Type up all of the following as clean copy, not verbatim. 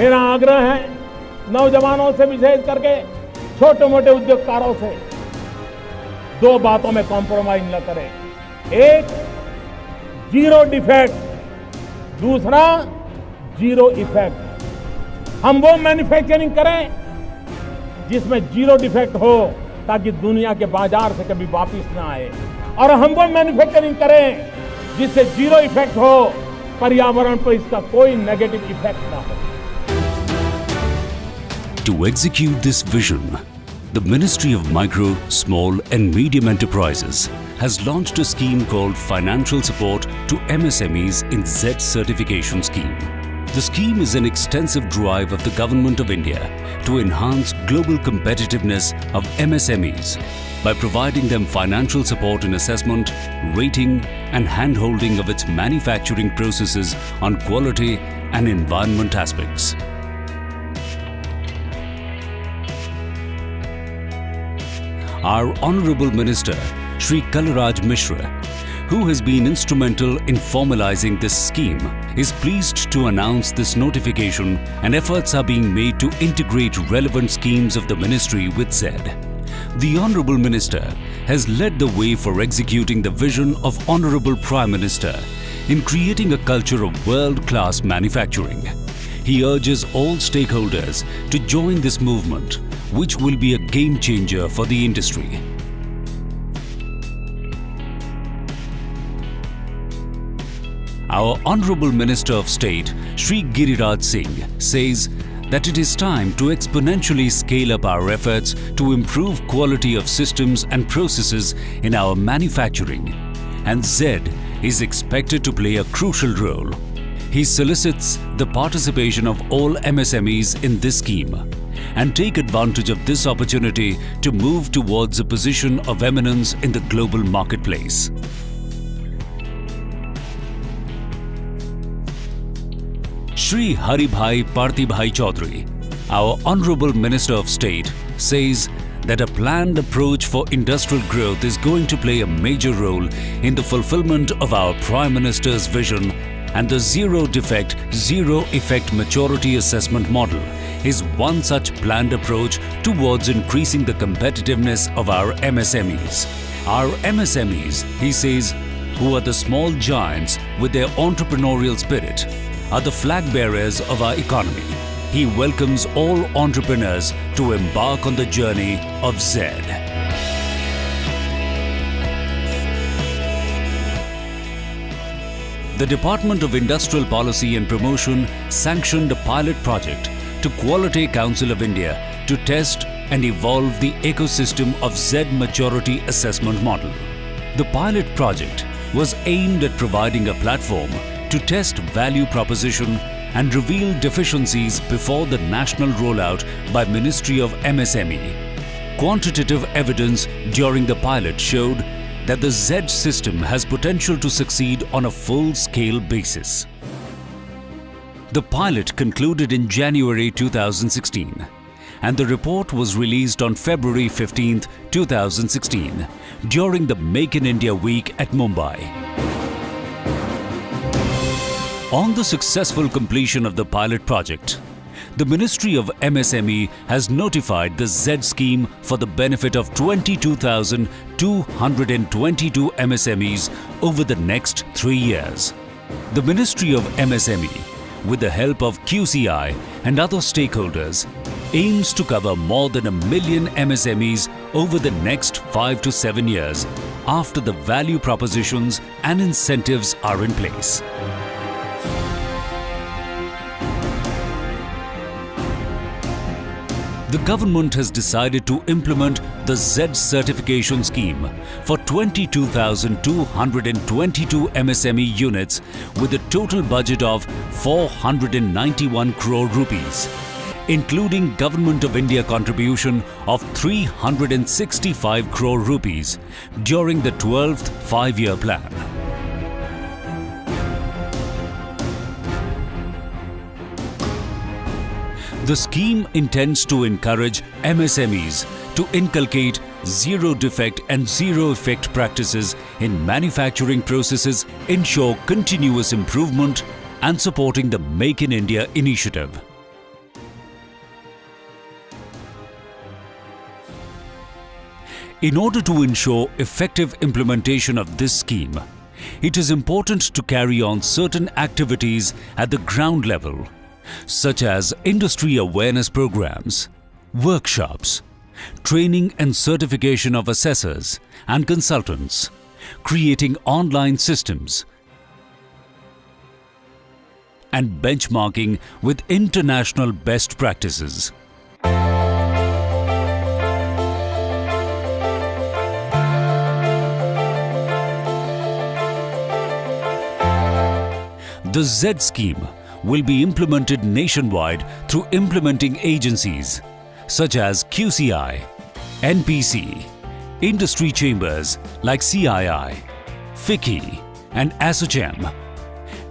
मेरा आग्रह है नौजवानों से, विशेष करके छोटे मोटे उद्योगकारों से, दो बातों में कॉम्प्रोमाइज न करें। एक, जीरो डिफेक्ट, दूसरा जीरो इफेक्ट। हम वो मैन्युफैक्चरिंग करें जिसमें जीरो डिफेक्ट हो, ताकि दुनिया के बाजार से कभी वापस ना आए, और हम वो मैन्युफैक्चरिंग करें जिससे जीरो इफेक्ट हो, पर्यावरण पर इसका कोई नेगेटिव इफेक्ट ना हो। To execute this vision, the Ministry of Micro, Small and Medium Enterprises has launched a scheme called Financial Support to MSMEs in ZED Certification Scheme. The scheme is an extensive drive of the Government of India to enhance global competitiveness of MSMEs by providing them financial support in assessment, rating and hand-holding of its manufacturing processes on quality and environment aspects. Our Honourable Minister, Shri Kalaraj Mishra, who has been instrumental in formalizing this scheme, is pleased to announce this notification, and efforts are being made to integrate relevant schemes of the ministry with ZED. The Honourable Minister has led the way for executing the vision of Honourable Prime Minister in creating a culture of world-class manufacturing. He urges all stakeholders to join this movement, which will be a game changer for the industry. Our Honourable Minister of State, Shri Giriraj Singh, says that it is time to exponentially scale up our efforts to improve quality of systems and processes in our manufacturing, and ZED is expected to play a crucial role. He solicits the participation of all MSMEs in this scheme and take advantage of this opportunity to move towards a position of eminence in the global marketplace. Shri Haribhai Partibhai Chaudhary, our Honourable Minister of State, says that a planned approach for industrial growth is going to play a major role in the fulfillment of our Prime Minister's vision, and the Zero Defect, Zero Effect Maturity Assessment Model is one such planned approach towards increasing the competitiveness of our MSMEs. Our MSMEs, he says, who are the small giants with their entrepreneurial spirit, are the flag bearers of our economy. He welcomes all entrepreneurs to embark on the journey of ZED. The Department of Industrial Policy and Promotion sanctioned a pilot project to Quality Council of India to test and evolve the ecosystem of ZED Maturity Assessment Model. The pilot project was aimed at providing a platform to test value proposition and reveal deficiencies before the national rollout by Ministry of MSME. Quantitative evidence during the pilot showed that the ZED system has potential to succeed on a full-scale basis. The pilot concluded in January 2016, and the report was released on February 15, 2016, during the Make in India Week at Mumbai. On the successful completion of the pilot project, the Ministry of MSME has notified the ZED scheme for the benefit of 22,222 MSMEs over the next 3 years. The Ministry of MSME, with the help of QCI and other stakeholders, aims to cover more than 1 million MSMEs over the next 5 to 7 years after the value propositions and incentives are in place. The government has decided to implement the ZED certification scheme for 22,222 MSME units with a total budget of 491 crore rupees, including Government of India contribution of 365 crore rupees during the 12th 5-year plan. The scheme intends to encourage MSMEs to inculcate zero defect and zero effect practices in manufacturing processes, ensure continuous improvement, and supporting the Make in India initiative. In order to ensure effective implementation of this scheme, it is important to carry on certain activities at the ground level, such as industry awareness programs, workshops, training and certification of assessors and consultants, creating online systems, and benchmarking with international best practices. The ZED scheme will be implemented nationwide through implementing agencies such as QCI, NPC, industry chambers like CII, FICCI and ASSOCHAM,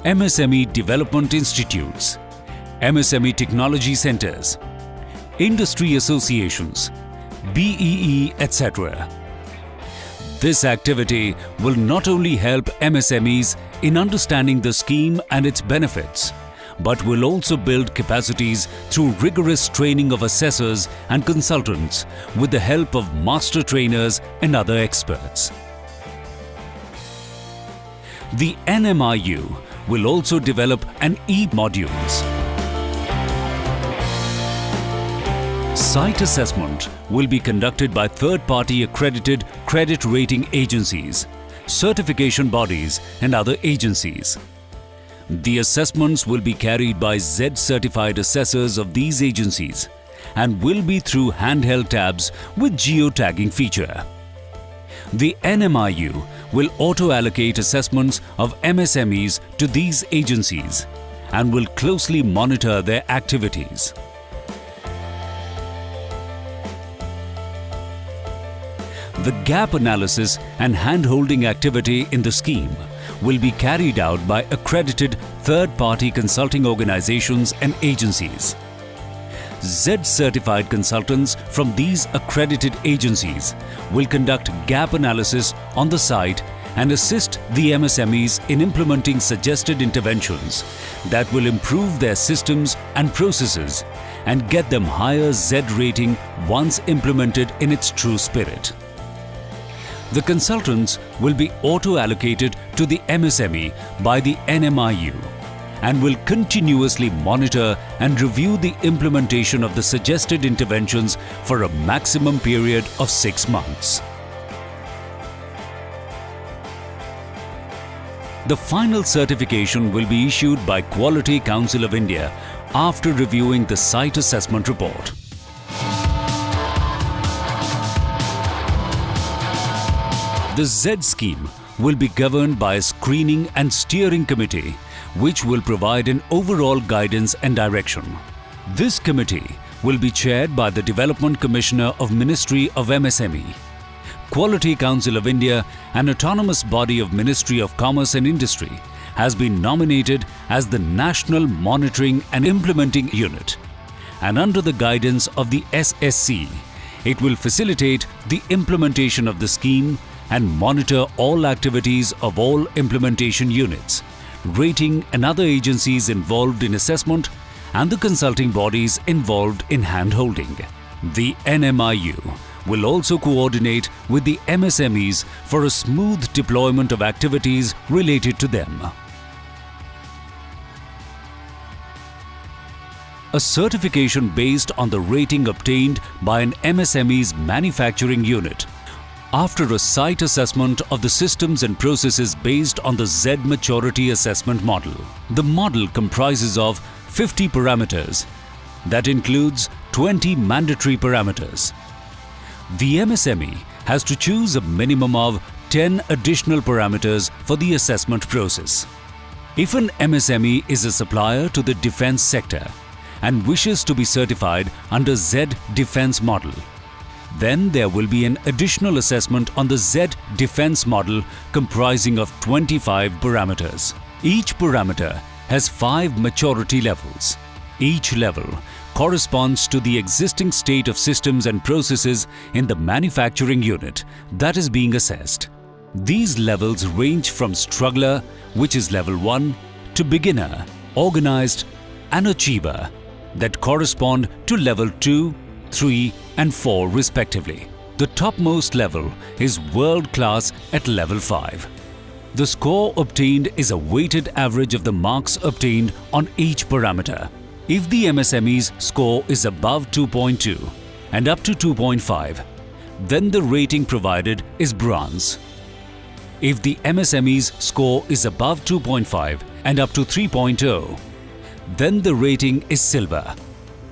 MSME development institutes, MSME technology centers, industry associations, BEE, etc. This activity will not only help MSMEs in understanding the scheme and its benefits, but will also build capacities through rigorous training of assessors and consultants with the help of master trainers and other experts. The NMIU will also develop an e-modules. Site assessment will be conducted by third-party accredited credit rating agencies, certification bodies and other agencies. The assessments will be carried by ZED-certified assessors of these agencies and will be through handheld tabs with geo-tagging feature. The NMIU will auto-allocate assessments of MSMEs to these agencies and will closely monitor their activities. The gap analysis and hand-holding activity in the scheme will be carried out by accredited third-party consulting organizations and agencies. ZED-certified consultants from these accredited agencies will conduct gap analysis on the site and assist the MSMEs in implementing suggested interventions that will improve their systems and processes and get them higher ZED rating once implemented in its true spirit. The consultants will be auto-allocated to the MSME by the NMIU and will continuously monitor and review the implementation of the suggested interventions for a maximum period of 6 months. The final certification will be issued by Quality Council of India after reviewing the site assessment report. The ZED scheme will be governed by a screening and steering committee which will provide an overall guidance and direction. This committee will be chaired by the Development Commissioner of Ministry of MSME. Quality Council of India, an autonomous body of Ministry of Commerce and Industry, has been nominated as the National Monitoring and Implementing Unit, and under the guidance of the SSC, it will facilitate the implementation of the scheme and monitor all activities of all implementation units, rating and other agencies involved in assessment and the consulting bodies involved in hand-holding. The NMIU will also coordinate with the MSMEs for a smooth deployment of activities related to them. A certification based on the rating obtained by an MSME's manufacturing unit after a site assessment of the systems and processes based on the ZED Maturity Assessment Model. The model comprises of 50 parameters that includes 20 mandatory parameters. The MSME has to choose a minimum of 10 additional parameters for the assessment process. If an MSME is a supplier to the defense sector and wishes to be certified under ZED Defense Model, then there will be an additional assessment on the ZED Defense Model comprising of 25 parameters. Each parameter has 5 maturity levels. Each level corresponds to the existing state of systems and processes in the manufacturing unit that is being assessed. These levels range from struggler, which is level 1, to beginner, organized, and achiever that correspond to level 2, 3 and 4 respectively. The topmost level is world class at level 5. The score obtained is a weighted average of the marks obtained on each parameter. If the MSME's score is above 2.2 and up to 2.5, then the rating provided is bronze. If the MSME's score is above 2.5 and up to 3.0, then the rating is silver.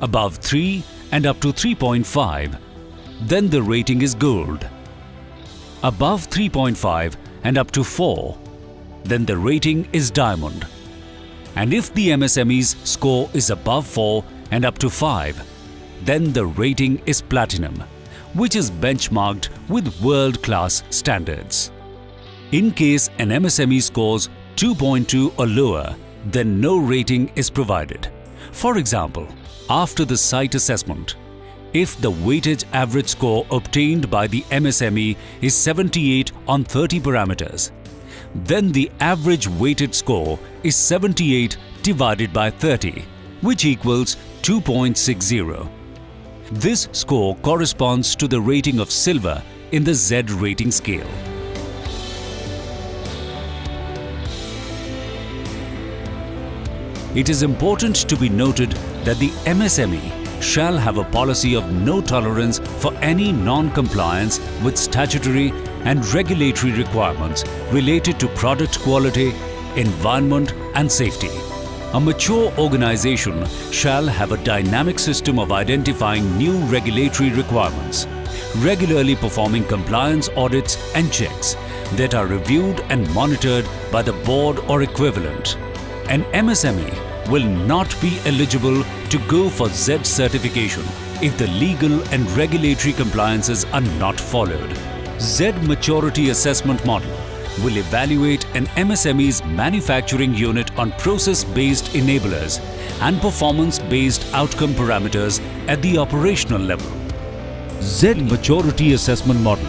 Above 3 and up to 3.5, then the rating is gold. Above 3.5 and up to 4, then the rating is diamond. And if the MSME's score is above 4 and up to 5, then the rating is platinum, which is benchmarked with world-class standards. In case an MSME scores 2.2 or lower, then no rating is provided. For example, after the site assessment, if the weighted average score obtained by the MSME is 78 on 30 parameters, then the average weighted score is 78 divided by 30, which equals 2.60. This score corresponds to the rating of silver in the ZED rating scale. It is important to be noted that the MSME shall have a policy of no tolerance for any non-compliance with statutory and regulatory requirements related to product quality, environment and safety. A mature organization shall have a dynamic system of identifying new regulatory requirements, regularly performing compliance audits and checks that are reviewed and monitored by the board or equivalent. An MSME will not be eligible to go for ZED certification if the legal and regulatory compliances are not followed. ZED Maturity Assessment Model will evaluate an MSME's manufacturing unit on process-based enablers and performance-based outcome parameters at the operational level. ZED Maturity Assessment Model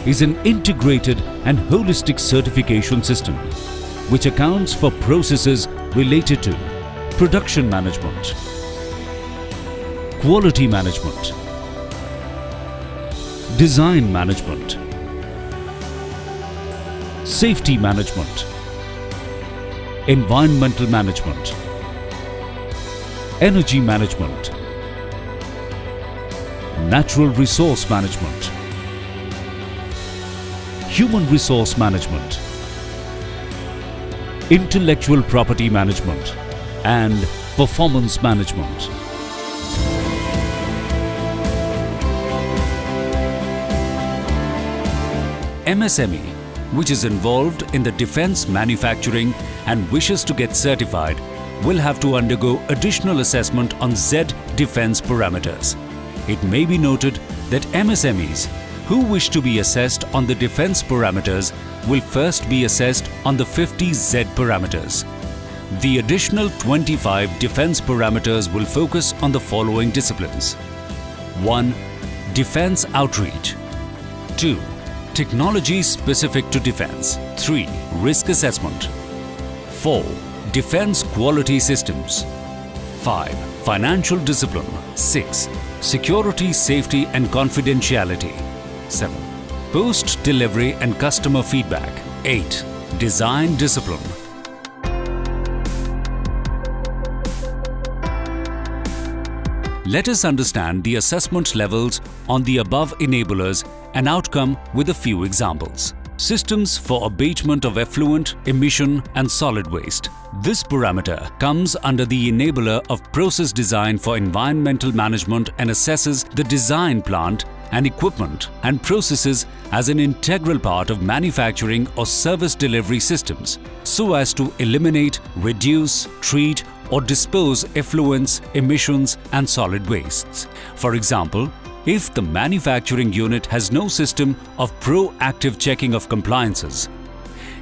is an integrated and holistic certification system which accounts for processes related to production management, quality management, design management, safety management, environmental management, energy management, natural resource management, human resource management, intellectual property management, and performance management. MSME, which is involved in the defense manufacturing and wishes to get certified, will have to undergo additional assessment on ZED defense parameters. It may be noted that MSMEs who wish to be assessed on the defense parameters will first be assessed on the 50 ZED parameters. The additional 25 defense parameters will focus on the following disciplines. 1. Defense outreach. 2. Technology specific to defense. 3. Risk assessment. 4. Defense quality systems. 5. Financial discipline. 6. Security, safety and confidentiality. 7. Post-delivery and customer feedback. 8. Design discipline. Let us understand the assessment levels on the above enablers and outcome with a few examples. Systems for abatement of effluent, emission and solid waste. This parameter comes under the enabler of process design for environmental management and assesses the design plant and equipment and processes as an integral part of manufacturing or service delivery systems so as to eliminate, reduce, treat or dispose effluents, emissions and solid wastes. For example, if the manufacturing unit has no system of proactive checking of compliances,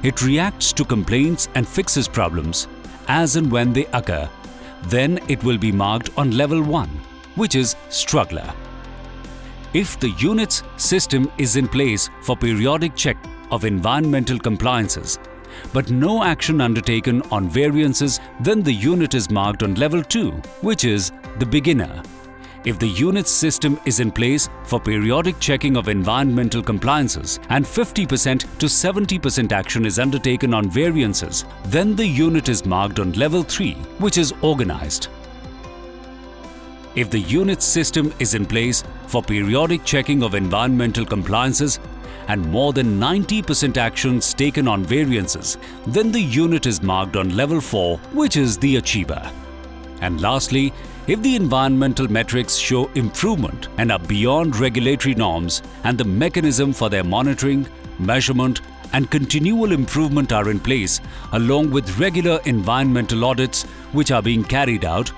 it reacts to complaints and fixes problems as and when they occur, then it will be marked on level 1, which is struggler. If the unit's system is in place for periodic check of environmental compliances, but no action undertaken on variances, then the unit is marked on level 2, which is the beginner. if the unit's system is in place for periodic checking of environmental compliances and 50% to 70% action is undertaken on variances, then the unit is marked on level 3, which is organized. If the unit's system is in place for periodic checking of environmental compliances and more than 90% actions taken on variances, then the unit is marked on level 4, which is the achiever. And lastly, if the environmental metrics show improvement and are beyond regulatory norms and the mechanism for their monitoring, measurement and continual improvement are in place, along with regular environmental audits which are being carried out,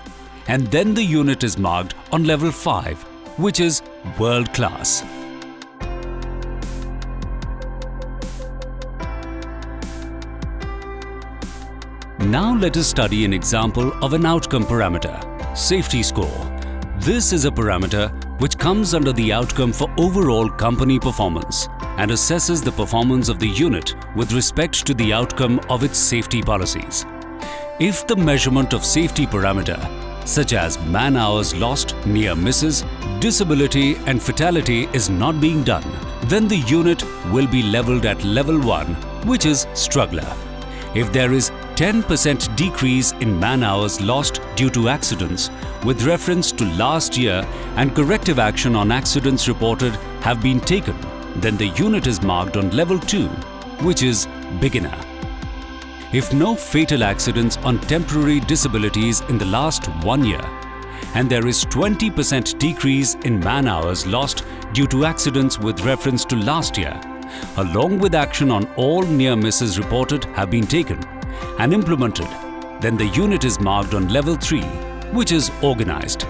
and then the unit is marked on level 5, which is world class. Now let us study an example of an outcome parameter, safety score. This is a parameter which comes under the outcome for overall company performance and assesses the performance of the unit with respect to the outcome of its safety policies. If the measurement of safety parameter, such as man-hours lost, near misses, disability and fatality is not being done, then the unit will be leveled at level 1, which is struggler. If there is 10% decrease in man-hours lost due to accidents with reference to last year and corrective action on accidents reported have been taken, then the unit is marked on level 2, which is beginner. If no fatal accidents on temporary disabilities in the last 1 year and there is 20% decrease in man-hours lost due to accidents with reference to last year, along with action on all near misses reported have been taken and implemented, then the unit is marked on level 3, which is organized.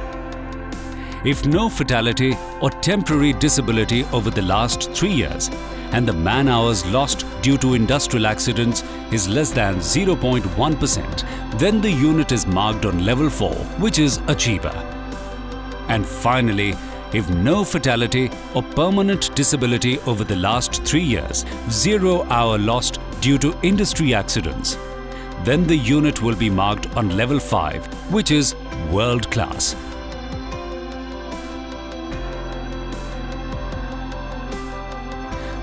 If no fatality or temporary disability over the last 3 years and the man-hours lost due to industrial accidents is less than 0.1%, then the unit is marked on level 4, which is achiever. And finally, if no fatality or permanent disability over the last 3 years, 0 hour lost due to industry accidents, then the unit will be marked on level 5, which is world class.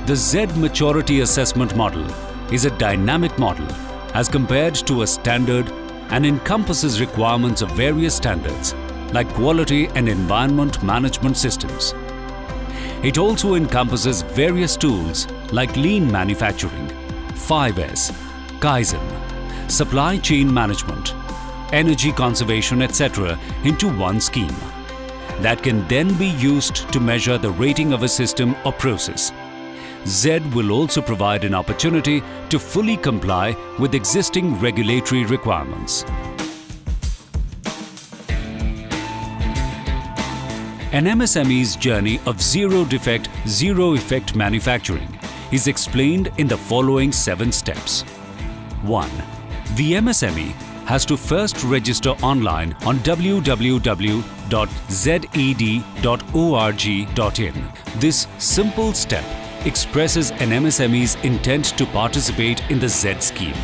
The ZED Maturity Assessment Model is a dynamic model as compared to a standard and encompasses requirements of various standards like quality and environment management systems. It also encompasses various tools like lean manufacturing, 5S, Kaizen, supply chain management, energy conservation, etc. into one scheme that can then be used to measure the rating of a system or process. ZED will also provide an opportunity to fully comply with existing regulatory requirements. An MSME's journey of zero defect, zero effect manufacturing is explained in the following 7 steps. 1. The MSME has to first register online on www.zed.org.in. This simple step expresses an MSME's intent to participate in the ZED scheme.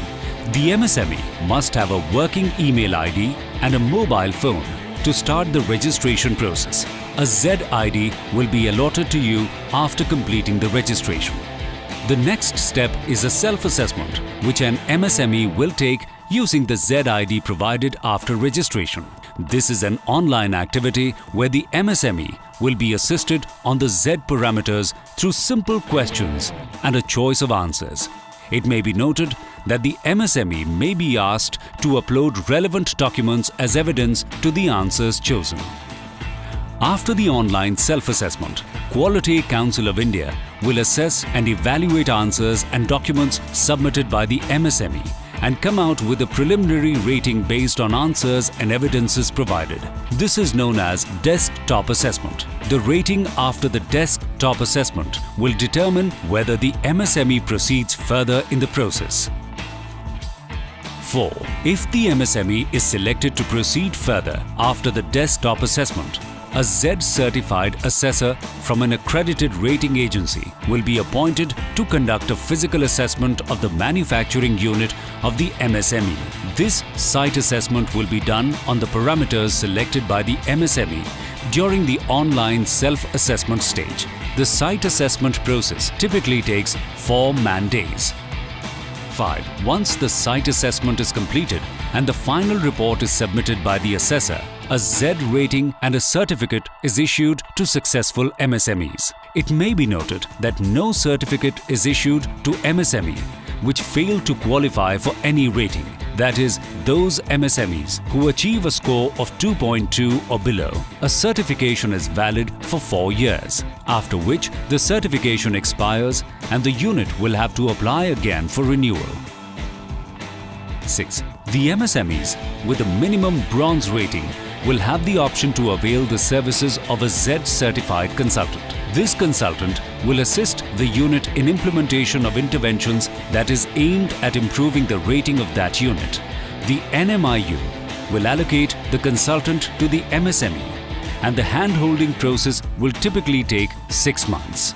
The MSME must have a working email ID and a mobile phone to start the registration process. A ZED ID will be allotted to you after completing the registration. The next step is a self-assessment, which an MSME will take using the ZED ID provided after registration. This is an online activity where the MSME will be assisted on the ZED parameters through simple questions and a choice of answers. It may be noted that the MSME may be asked to upload relevant documents as evidence to the answers chosen. After the online self-assessment, Quality Council of India will assess and evaluate answers and documents submitted by the MSME and come out with a preliminary rating based on answers and evidences provided. This is known as desktop assessment. The rating after the desktop assessment will determine whether the MSME proceeds further in the process. 4. If the MSME is selected to proceed further after the desktop assessment, a ZED-certified assessor from an accredited rating agency will be appointed to conduct a physical assessment of the manufacturing unit of the MSME. This site assessment will be done on the parameters selected by the MSME during the online self-assessment stage. The site assessment process typically takes 4 man-days. 5. Once the site assessment is completed and the final report is submitted by the assessor, a ZED rating and a certificate is issued to successful MSMEs. It may be noted that no certificate is issued to MSME which fail to qualify for any rating. That is, those MSMEs who achieve a score of 2.2 or below. A certification is valid for 4 years, after which the certification expires and the unit will have to apply again for renewal. 6. The MSMEs with a minimum bronze rating will have the option to avail the services of a ZED certified consultant. This consultant will assist the unit in implementation of interventions that is aimed at improving the rating of that unit. The NMIU will allocate the consultant to the MSME and the hand-holding process will typically take 6 months.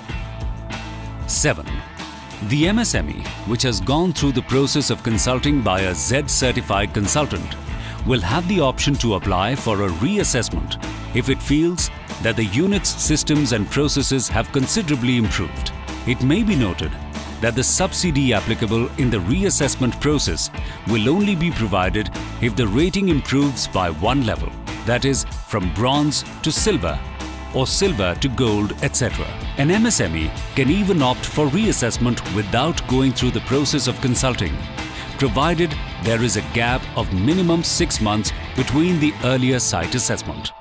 7. The MSME, which has gone through the process of consulting by a ZED certified consultant, will have the option to apply for a reassessment if it feels that the unit's systems and processes have considerably improved. It may be noted that the subsidy applicable in the reassessment process will only be provided if the rating improves by 1 level, that is, from bronze to silver or silver to gold, etc. An MSME can even opt for reassessment without going through the process of consulting, provided there is a gap of minimum 6 months between the earlier site assessment.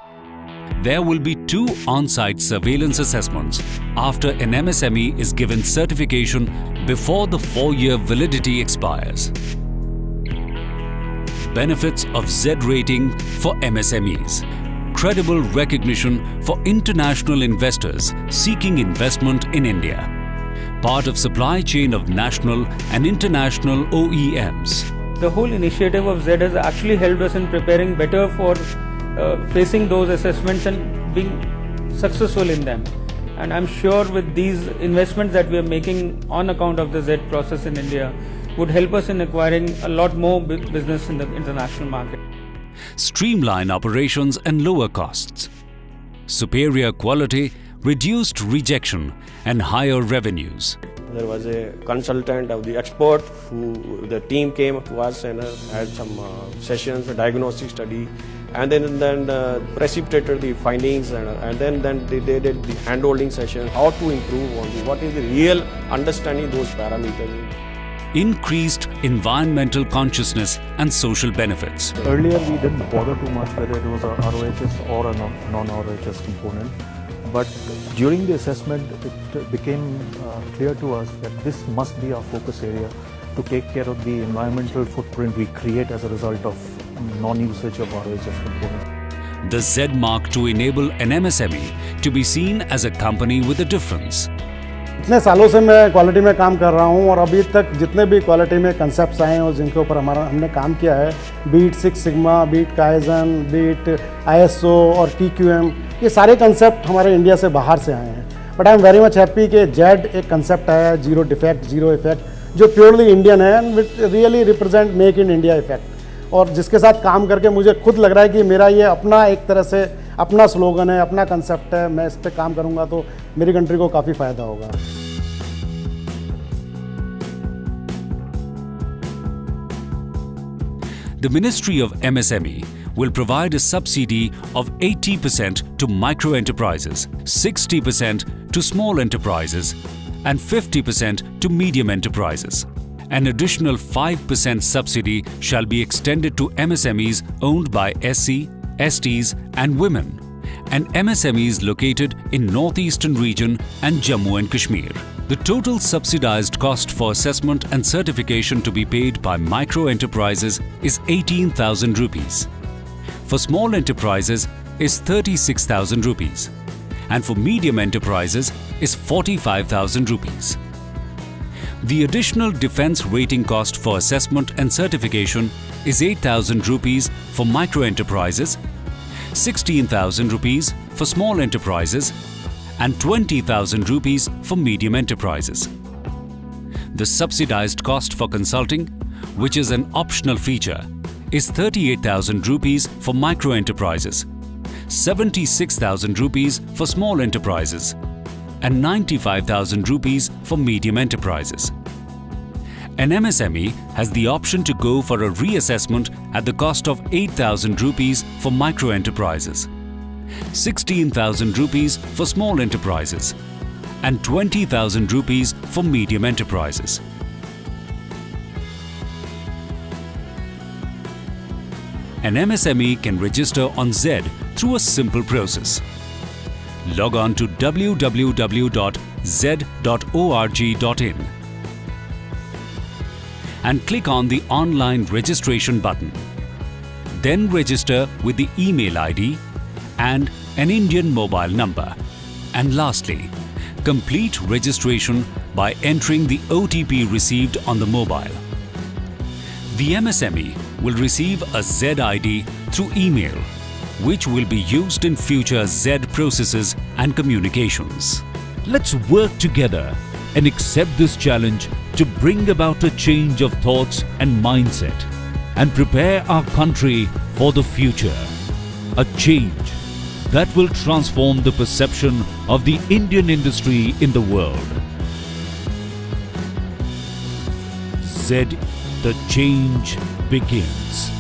There will be 2 on-site surveillance assessments after an MSME is given certification before the 4-year validity expires. Benefits of ZED rating for MSMEs. Credible recognition for international investors seeking investment in India. Part of supply chain of national and international OEMs. The whole initiative of ZED has actually helped us in preparing better for facing those assessments and being successful in them. And I'm sure with these investments that we are making on account of the ZED process in India would help us in acquiring a lot more business in the international market. Streamline operations and lower costs. Superior quality, reduced rejection and higher revenues. There was a consultant of the expert who the team came to us and had some sessions, a diagnostic study, and then precipitated the findings, and then they did the hand-holding session, how to improve on what is the real understanding those parameters. Increased environmental consciousness and social benefits. Earlier we didn't bother too much whether it was a ROHS or a non-ROHS component, but during the assessment it became clear to us that this must be our focus area to take care of the environmental footprint we create as a result of non-usage of ROHS component. The ZED mark to enable an MSME to be seen as a company with a difference. इतने सालों से मैं quality में काम कर रहा हूं और अभी तक जितने भी क्वालिटी में कंसेप्ट्स आए हैं और जिनके ऊपर हमने काम किया है, beat 6 sigma, beat kaizen, beat ISO और TQM, ये सारे कंसेप्ट हमारे इंडिया से बाहर से आए हैं. But I am very much happy कि जेड एक कंसेप्ट आया है, जीरो डिफेक्ट, जीरो इफेक्ट, जो प्योरली इंडियन है and which really represent make in India effect. और जिसके साथ काम करके मुझे खुद लग रहा है कि मेरा ये अपना एक तरह से अपना स्लोगन है, अपना कंसेप्ट है. मैं इस पर काम करूँगा तो मेरी कंट्री को काफ़ी फ़ायदा होगा. The Ministry of MSME will provide a subsidy of 80% to micro enterprises, 60% to small enterprises, and 50% to medium enterprises. An additional 5% subsidy shall be extended to MSMEs owned by SC, STs, and women, and MSMEs located in Northeastern region and Jammu and Kashmir. The total subsidized cost for assessment and certification to be paid by micro enterprises is 18,000 rupees. For small enterprises is 36,000 rupees, and for medium enterprises is 45,000 rupees. The additional defense rating cost for assessment and certification is 8,000 rupees for micro enterprises, 16,000 rupees for small enterprises, and 20,000 rupees for medium enterprises. The subsidized cost for consulting, which is an optional feature, is 38,000 rupees for micro enterprises, 76,000 rupees for small enterprises and 95,000 rupees for medium enterprises. An MSME has the option to go for a reassessment at the cost of 8,000 rupees for micro enterprises, 16,000 rupees for small enterprises and 20,000 rupees for medium enterprises. An MSME can register on ZED through a simple process. Log on to www.zed.org.in and click on the online registration button. Then register with the email ID and an Indian mobile number. And lastly, complete registration by entering the OTP received on the mobile. The MSME will receive a ZED ID through email, which will be used in future ZED processes and communications. Let's work together and accept this challenge to bring about a change of thoughts and mindset and prepare our country for the future. A change that will transform the perception of the Indian industry in the world. ZED, the change begins.